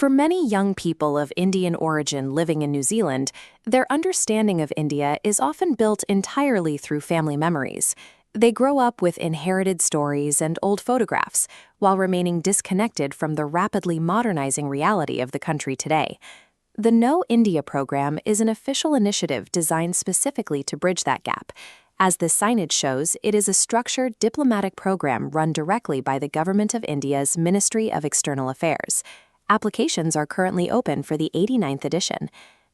For many young people of Indian origin living in New Zealand, their understanding of India is often built entirely through family memories. They grow up with inherited stories and old photographs, while remaining disconnected from the rapidly modernizing reality of the country today. The Know India program is an official initiative designed specifically to bridge that gap. As the signage shows, it is a structured diplomatic program run directly by the Government of India's Ministry of External Affairs. Applications are currently open for the 89th edition.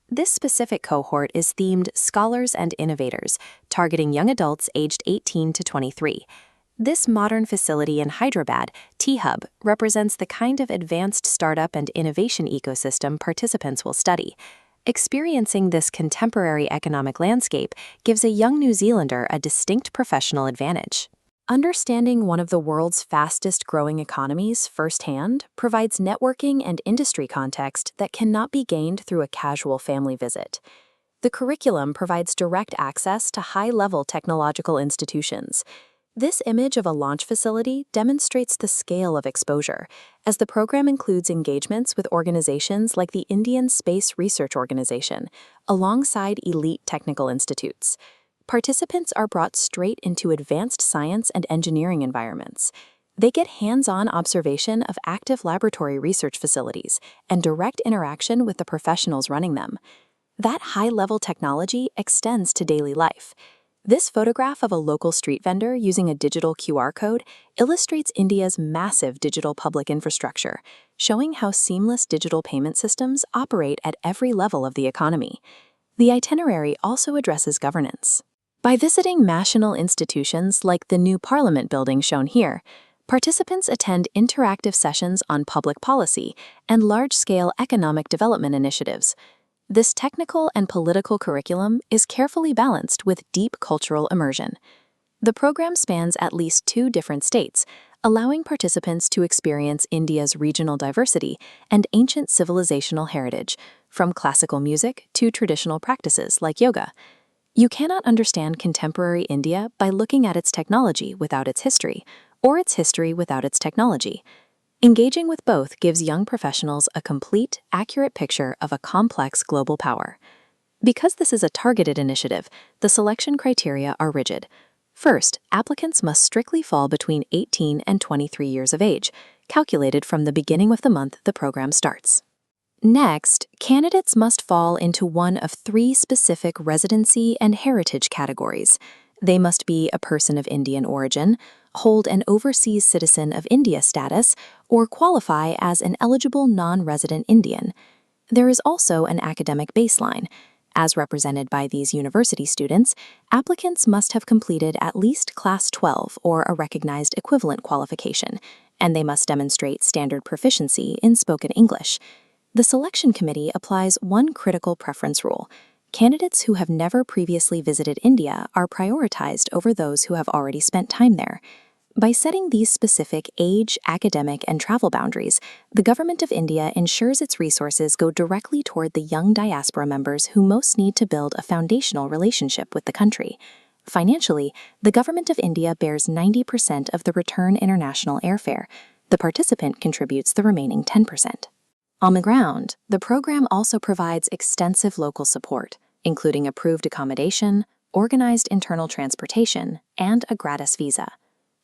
This specific cohort is themed Scholars and Innovators, targeting young adults aged 18 to 23. This modern facility in Hyderabad, T-Hub, represents the kind of advanced startup and innovation ecosystem participants will study. Experiencing this contemporary economic landscape gives a young New Zealander a distinct professional advantage. Understanding one of the world's fastest-growing economies firsthand provides networking and industry context that cannot be gained through a casual family visit. The curriculum provides direct access to high-level technological institutions. This image of a launch facility demonstrates the scale of exposure, as the program includes engagements with organizations like the Indian Space Research Organization, alongside elite technical institutes. Participants are brought straight into advanced science and engineering environments. They get hands-on observation of active laboratory research facilities and direct interaction with the professionals running them. That high-level technology extends to daily life. This photograph of a local street vendor using a digital QR code illustrates India's massive digital public infrastructure, showing how seamless digital payment systems operate at every level of the economy. The itinerary also addresses governance. By visiting national institutions like the new Parliament building shown here, participants attend interactive sessions on public policy and large-scale economic development initiatives. This technical and political curriculum is carefully balanced with deep cultural immersion. The program spans at least 2 different states, allowing participants to experience India's regional diversity and ancient civilizational heritage, from classical music to traditional practices like yoga. You cannot understand contemporary India by looking at its technology without its history, or its history without its technology. Engaging with both gives young professionals a complete, accurate picture of a complex global power. Because this is a targeted initiative, the selection criteria are rigid. First, applicants must strictly fall between 18 and 23 years of age, calculated from the beginning of the month the program starts. Next, candidates must fall into one of 3 specific residency and heritage categories. They must be a person of Indian origin, hold an overseas citizen of India status, or qualify as an eligible non-resident Indian. There is also an academic baseline. As represented by these university students, applicants must have completed at least Class 12 or a recognized equivalent qualification, and they must demonstrate standard proficiency in spoken English. The selection committee applies one critical preference rule. Candidates who have never previously visited India are prioritized over those who have already spent time there. By setting these specific age, academic, and travel boundaries, the Government of India ensures its resources go directly toward the young diaspora members who most need to build a foundational relationship with the country. Financially, the Government of India bears 90% of the return international airfare. The participant contributes the remaining 10%. On the ground, the program also provides extensive local support, including approved accommodation, organized internal transportation, and a gratis visa.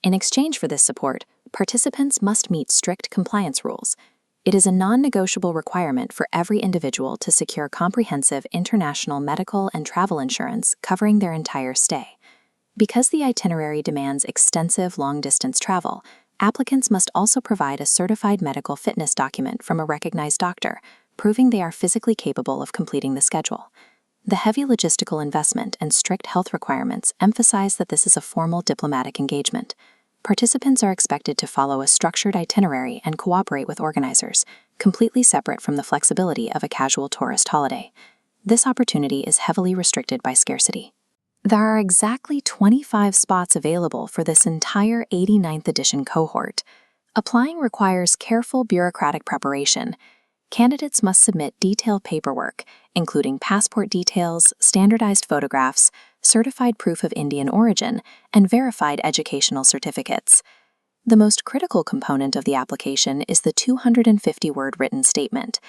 In exchange for this support, participants must meet strict compliance rules. It is a non-negotiable requirement for every individual to secure comprehensive international medical and travel insurance covering their entire stay. Because the itinerary demands extensive long-distance travel, applicants must also provide a certified medical fitness document from a recognized doctor, proving they are physically capable of completing the schedule. The heavy logistical investment and strict health requirements emphasize that this is a formal diplomatic engagement. Participants are expected to follow a structured itinerary and cooperate with organizers, completely separate from the flexibility of a casual tourist holiday. This opportunity is heavily restricted by scarcity. There are exactly 25 spots available for this entire 89th edition cohort. Applying requires careful bureaucratic preparation. Candidates must submit detailed paperwork, including passport details, standardized photographs, certified proof of Indian origin, and verified educational certificates. The most critical component of the application is the 250-word written statement.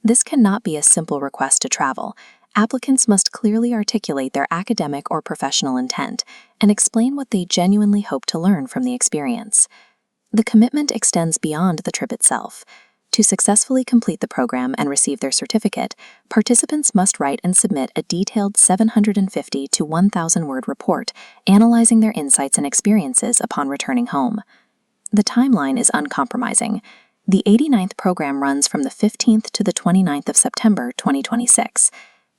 This cannot be a simple request to travel. Applicants must clearly articulate their academic or professional intent and explain what they genuinely hope to learn from the experience. The commitment extends beyond the trip itself. To successfully complete the program and receive their certificate, participants must write and submit a detailed 750 to 1,000-word report analyzing their insights and experiences upon returning home. The timeline is uncompromising. The 89th program runs from the 15th to the 29th of September 2026.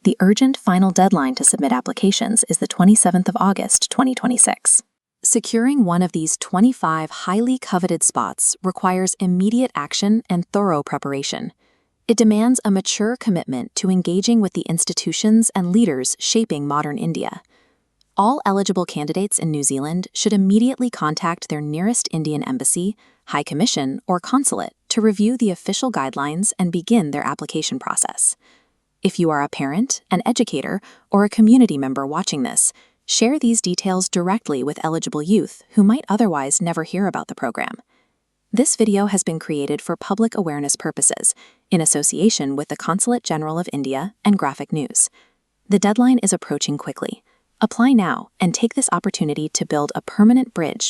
The urgent final deadline to submit applications is the 27th of August 2026. Securing one of these 25 highly coveted spots requires immediate action and thorough preparation. It demands a mature commitment to engaging with the institutions and leaders shaping modern India. All eligible candidates in New Zealand should immediately contact their nearest Indian embassy, High Commission, or consulate to review the official guidelines and begin their application process. If you are a parent, an educator, or a community member watching this, share these details directly with eligible youth who might otherwise never hear about the program. This video has been created for public awareness purposes, in association with the Consulate General of India and Graphic News. The deadline is approaching quickly. Apply now and take this opportunity to build a permanent bridge